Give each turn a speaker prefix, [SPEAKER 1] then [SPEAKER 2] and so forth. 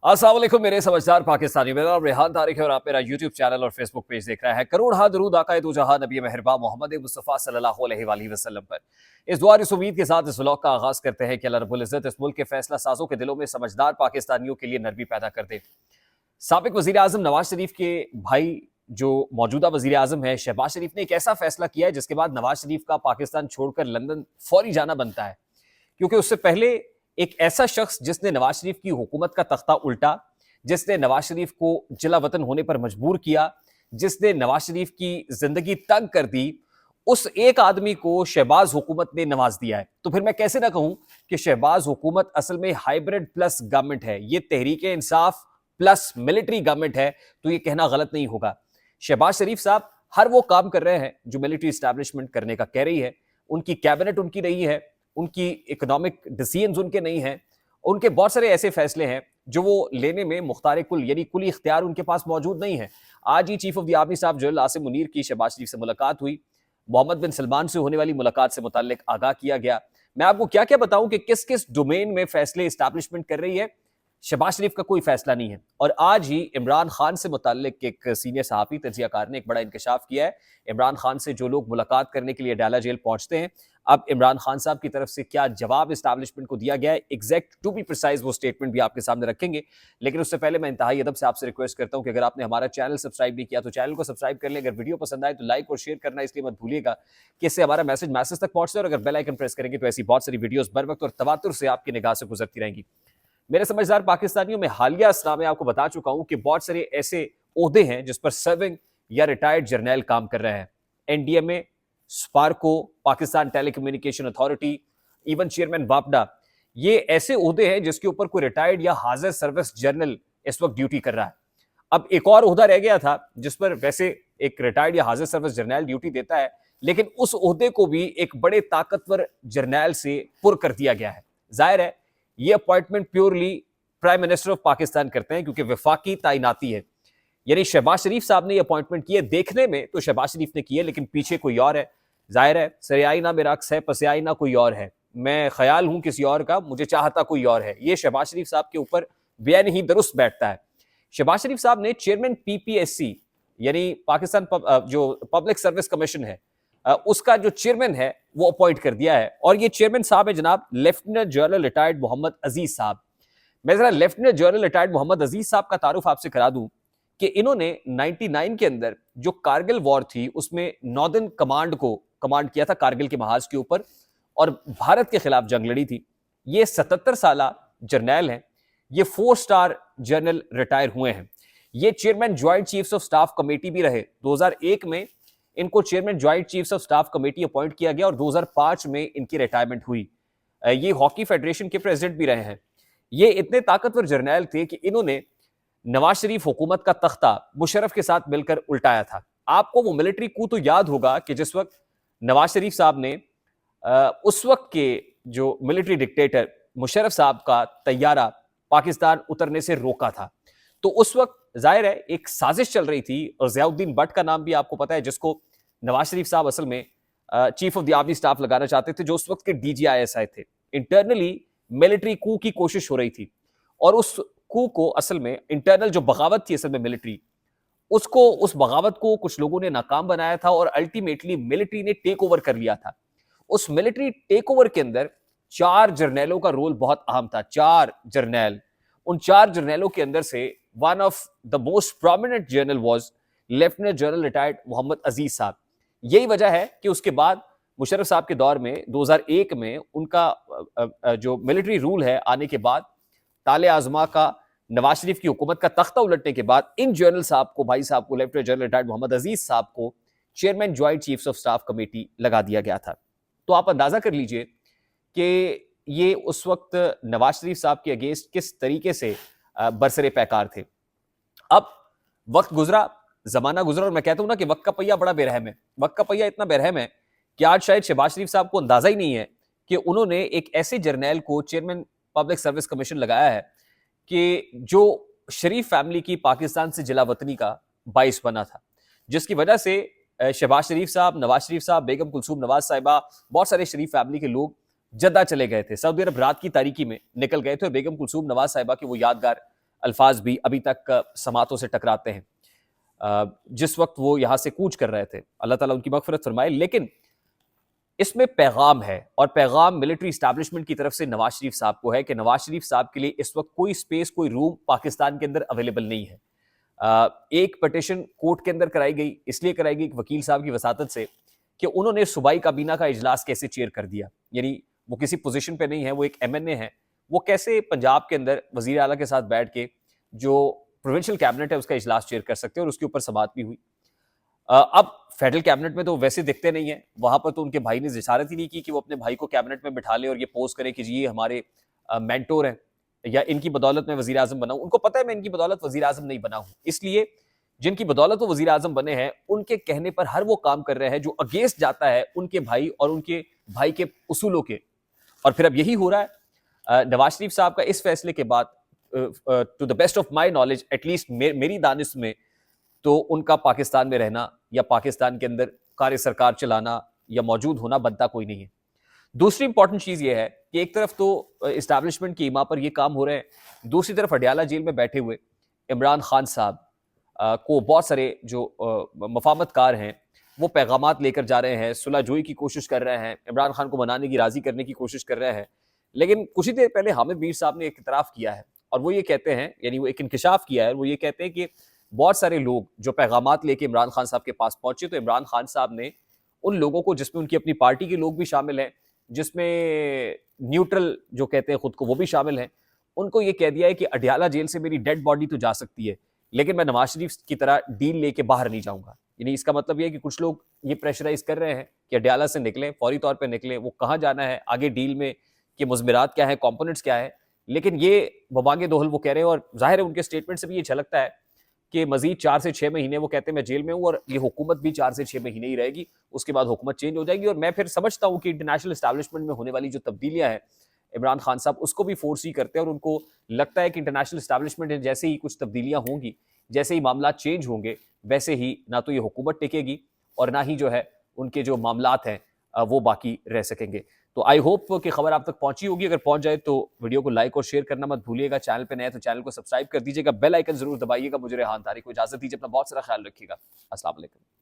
[SPEAKER 1] अस्सलाम वालेकुम मेरे समझदार पाकिस्तानी। मेरा नाम रेहान तारिक है और आप मेरा यूट्यूब चैनल और फेसबुक पेज देख रहे हैं। करोड़ हा दरूद आका दो जहां नबी मेहरबान मोहम्मद मुस्तफ़ा सल्लल्लाहु अलैहि वसल्लम पर। इस दुआ इस उम्मीद के साथ इस व्लॉग का आगाज करते हैं कि अल्लाह रब्बुल इज्जत इस मुल्क के फैसला साजों के दिलों में समझदार पाकिस्तानियों के लिए नरमी पैदा कर दे। साबिक वजीर आजम नवाज शरीफ के भाई जो मौजूदा वजीर आजम है शहबाज शरीफ ने एक ऐसा फैसला किया है जिसके बाद नवाज शरीफ का पाकिस्तान छोड़कर लंदन फौरी जाना बनता है, क्योंकि उससे पहले एक ऐसा शख्स जिसने नवाज शरीफ की हुकूमत का तख्ता उल्टा, जिसने नवाज शरीफ को जिला वतन होने पर मजबूर किया, जिसने नवाज शरीफ की जिंदगी तंग कर दी, उस एक आदमी को शहबाज हुकूमत ने नवाज दिया है। तो फिर मैं कैसे ना कहूं कि शहबाज हुकूमत असल में हाइब्रिड प्लस गवर्नमेंट है, ये Tehreek Insaf plus military government है, तो ये कहना गलत नहीं होगा। शहबाज शरीफ साहब हर वो काम कर रहे हैं जो मिलिट्री एस्टैब्लिशमेंट करने का कह रही है। उनकी कैबिनेट उनकी नहीं है, उनकी इकोनॉमिक डिसीजंस उनके नहीं हैं, उनके बहुत सारे ऐसे फैसले हैं जो वो लेने में मुख्तार कुल यानी कुली इख्तियार उनके पास मौजूद नहीं है। आज ही चीफ ऑफ द आर्मी साहब जनरल आसिम मुनीर की शहबाज शरीफ से मुलाकात हुई, मोहम्मद बिन सलमान से होने वाली मुलाकात से मुताल्लिक आगाह किया गया। मैं आपको क्या क्या बताऊं कि किस किस डोमेन में फैसले एस्टैब्लिशमेंट कर रही है, शहबाज शरीफ का कोई फैसला नहीं है। और आज ही इमरान खान से मुताल्लिक एक सीनियर सहाफ़ी तजियाकार ने एक बड़ा इंकशाफ किया है। इमरान खान से जो लोग मुलाकात करने के लिए डाला जेल पहुंचते हैं, अब इमरान खान साहब की तरफ से क्या जवाब एस्टैब्लिशमेंट को दिया गया है, एग्जैक्ट टू बी प्रिसाइज वो स्टेटमेंट भी आपके सामने रखेंगे। लेकिन उससे पहले मैं इंतहाई अदब से आपसे रिक्वेस्ट करता हूं कि अगर आपने हमारा चैनल सब्सक्राइब नहीं किया तो चैनल को सब्सक्राइब कर लें। अगर वीडियो पसंद आए तो लाइक और शेयर करना इसलिए मत भूलिएगा कि इससे हमारा मैसेज तक पहुंचता है। और अगर बेल आइकन प्रेस करेंगे तो ऐसी बहुत सारी वीडियोस बर वक्त और तवातुर से आपकी निगाह से गुजरती रहेंगी। मेरे समझदार पाकिस्तानियों में हालिया असना में आपको बता चुका हूं कि बहुत सारे ऐसे ओहदे हैं जिस पर सर्विंग या रिटायर्ड जर्नैल काम कर रहे हैं। NDMA, SUPARCO, Pakistan telecommunication authority, even chairman वापडा, ये ऐसे ओहदे हैं जिसके ऊपर कोई रिटायर्ड या हाजिर सर्विस जर्नल इस वक्त ड्यूटी कर रहा है। अब एक और ओहदा रह गया था जिस पर वैसे एक रिटायर्ड या हाजिर सर्विस जर्नैल ड्यूटी देता है, लेकिन उस ओहदे को भी एक बड़े ताकतवर जर्नैल से पुर कर दिया गया है। जाहिर है ये appointment purely prime minister of Pakistan करते हैं क्योंकि वफाकी तैनाती है, यानी शहबाज शरीफ साहब ने ये अपॉइंटमेंट की है। देखने में तो शहबाज शरीफ ने की है, लेकिन पीछे कोई और है। जाहिर है सरियाई ना मेरा अक्स है, पसियाई ना कोई और है, मैं ख्याल हूं किसी और का, मुझे चाहता कोई और है। ये शहबाज शरीफ साहब के ऊपर बेन ही दुरुस्त बैठता है। शहबाज शरीफ साहब ने चेयरमैन पीपीएससी यानी पाकिस्तान जो पब्लिक सर्विस कमीशन है, उसका जो चेयरमैन है वो अपॉइंट कर दिया है। और ये चेयरमैन साहब है जनाब lieutenant general retired Mohammad Aziz साहब। मैं जरा lieutenant general retired Mohammad Aziz साहब का तारुफ आपसे करा दूं कि इन्होंने 99 के अंदर जो कारगिल वॉर थी उसमें नॉर्दर्न कमांड को कमांड किया था कारगिल के महाज के ऊपर और भारत के खिलाफ जंग लड़ी थी। ये 77 साल जर्नैल हैं, ये 4 स्टार जनरल रिटायर हुए हैं। ये chairman joint chiefs of staff committee भी रहे। 2001 में इनको chairman joint chiefs of staff committee appoint किया गया और 2005 में इनकी रिटायरमेंट हुई। ये हॉकी फेडरेशन के प्रेसिडेंट भी रहे हैं। ये इतने ताकतवर जर्नैल थे कि इन्होंने नवाज शरीफ हुकूमत का तख्ता मुशर्रफ के साथ मिलकर उल्टाया था। आपको वो मिलिट्री कू तो याद होगा कि जिस वक्त नवाज शरीफ साहब ने उस वक्त के जो मिलिट्री डिक्टेटर मुशर्रफ साहब का तैयारा पाकिस्तान उतरने से रोका था। तो उस वक्त जाहिर है एक साजिश चल रही थी और ज़ियाउद्दीन भट्ट का नाम भी आपको पता है, जिसको नवाज शरीफ साहब असल में chief of the army staff लगाना चाहते थे, जो उस वक्त के डीजीआईएसआई थे। इंटरनली मिलिट्री कू की कोशिश हो रही थी और उस कू को असल में इंटरनल जो बगावत थी असल में मिलिट्री, उसको उस बगावत को कुछ लोगों ने नाकाम बनाया था और अल्टीमेटली मिलिट्री ने टेक ओवर कर लिया था। उस मिलिट्री टेक ओवर के अंदर 4 जर्नैलों का रोल बहुत अहम था। 4 जर्नैल, उन 4 जर्नैलों के अंदर से one of the most prominent general was lieutenant general retired Mohammad Aziz साहब। यही वजह है कि उसके बाद मुशर्रफ साहब के दौर में 2001 में उनका जो मिलिट्री रूल है आने के बाद, ताले आजमा का नवाज शरीफ की हुकूमत का तख्ता उलटने के बाद इन जनरल साहब को, भाई साहब को, lieutenant general retired Mohammad Aziz साहब को chairman joint chiefs of staff committee लगा दिया गया था। तो आप अंदाजा कर लीजिए कि ये उस वक्त नवाज शरीफ साहब के अगेंस्ट किस तरीके से बरसरे पैकार थे। अब वक्त गुजरा, जमाना गुजरा और मैं कहता हूं ना कि वक्त का पहिया बड़ा बेरहम है। वक्त का पहिया इतना बेरहम है कि आज शायद शहबाज शरीफ साहब को अंदाजा ही नहीं है कि उन्होंने एक ऐसे जर्नैल को चेयरमैन पब्लिक सर्विस कमीशन लगाया है कि जो शरीफ फैमिली की पाकिस्तान से जिला वतनी का बाइस बना था, जिसकी वजह से शहबाज शरीफ साहब, नवाज शरीफ साहब, बेगम कुलसूम नवाज साहिबा, बहुत सारे शरीफ फैमिली के लोग जद्दा चले गए थे। सऊदी अरब रात की तारीकी में निकल गए थे और बेगम कुलसूम नवाज साहिबा की वो यादगार अल्फाज भी अभी तक समातों से टकराते हैं जिस वक्त वो यहाँ से कूच कर रहे थे। अल्लाह ताला उनकी मग़फ़िरत फरमाए। लेकिन इसमें पैगाम है, और पैगाम मिलिट्री इस्टेब्लिशमेंट की तरफ से नवाज शरीफ साहब को है कि नवाज शरीफ साहब के लिए इस वक्त कोई स्पेस, कोई रूम पाकिस्तान के अंदर अवेलेबल नहीं है। एक पटिशन कोर्ट के अंदर कराई गई, इसलिए कराई गई एक वकील साहब की वसातत से कि उन्होंने सूबाई काबीना का इजलास कैसे चेयर कर दिया। यानी वो किसी पोजीशन पे नहीं है, वो एक एमएनए है, वो कैसे पंजाब के अंदर वजीर आला के साथ बैठ के जो प्रोविंशियल कैबिनेट है उसका इजलास चेयर कर सकते हैं, और उसके ऊपर समात भी हुई। अब फेडरल कैबिनेट में तो वैसे दिखते नहीं है, वहां पर तो उनके भाई ने जिसारत ही नहीं की कि वो अपने भाई को कैबिनेट में बिठा ले और ये पोस्ट करे कि जी ये हमारे मेंटोर हैं, या इनकी बदौलत मैं वजीर आजम बना हूं। उनको पता है मैं इनकी बदौलत वजीर आजम नहीं बना हूं, इसलिए जिनकी बदौलत वो वजीर आजम बने हैं उनके कहने पर हर वो काम कर रहे हैं जो अगेंस्ट जाता है उनके भाई और उनके भाई के उसूलों के। और फिर अब यही हो रहा है। नवाज शरीफ साहब का इस फैसले के बाद, to the best of my knowledge, at least मेरी दानिश में, तो उनका पाकिस्तान में रहना या पाकिस्तान के अंदर कार्य सरकार चलाना या मौजूद होना बनता कोई नहीं है। दूसरी इंपॉर्टेंट चीज ये है कि एक तरफ तो इस्टेब्लिशमेंट की ईमा पर ये काम हो रहे हैं, दूसरी तरफ अडयाला जेल में बैठे हुए इमरान खान साहब को बहुत सारे जो मफामतकार हैं वो पैगामात लेकर जा रहे हैं, सुलह जोई की कोशिश कर रहे हैं, इमरान खान को मनाने की, राजी करने की कोशिश कर रहे हैं। लेकिन कुछ ही देर पहले हामिद मीर साहब ने एक इतराफ़ किया है, और वो ये कहते हैं, यानी वो एक इंकशाफ किया है, वो ये कहते हैं कि बहुत सारे लोग जो पैगामात लेके इमरान खान साहब के पास पहुंचे, तो इमरान खान साहब ने उन लोगों को, जिसमें उनकी अपनी पार्टी के लोग भी शामिल हैं, जिसमें न्यूट्रल जो कहते हैं खुद को वो भी शामिल हैं, उनको ये कह दिया है कि अडयाला जेल से मेरी डेड बॉडी तो जा सकती है, लेकिन मैं नवाज शरीफ की तरह डील लेके बाहर नहीं जाऊंगा। यानी इसका मतलब ये है कि कुछ लोग ये प्रेशराइज कर रहे हैं कि अडयाला से निकलें, फौरी तौर पे निकलें, वो कहाँ जाना है, आगे डील में कि मुज़मिरात क्या है, कॉम्पोनेंट्स क्या है। लेकिन ये बबांगे दोहल वो कह रहे हैं, और जाहिर है उनके स्टेटमेंट से भी ये झलकता है कि मजीद 4 से 6 महीने वो कहते हैं मैं जेल में हूँ, और ये हुकूमत भी 4 से 6 महीने ही रहेगी, उसके बाद हुकूमत चेंज हो जाएगी। और मैं फिर समझता हूँ कि इंटरनेशनल एस्टैब्लिशमेंट में होने वाली जो तब्दीलियाँ हैं, इमरान खान साहब उसको भी फोर्स ही करते हैं, और उनको लगता है कि इंटरनेशनल एस्टैब्लिशमेंट में जैसे ही कुछ तब्दीलियाँ होंगी, जैसे ही मामला चेंज होंगे, वैसे ही ना तो ये हुकूमत टिकेगी और ना ही जो है उनके जो मामलात हैं वो बाकी रह सकेंगे। तो आई होप कि खबर आप तक पहुंची होगी। अगर पहुंच जाए तो वीडियो को लाइक और शेयर करना मत भूलिएगा। चैनल पे नए हैं तो चैनल को सब्सक्राइब कर दीजिएगा, बेल आइकन जरूर दबाइएगा। मुझे रेहान तारिक को इजाजत दीजिए, अपना बहुत सारा ख्याल रखिएगा। अस्सलाम वालेकुम।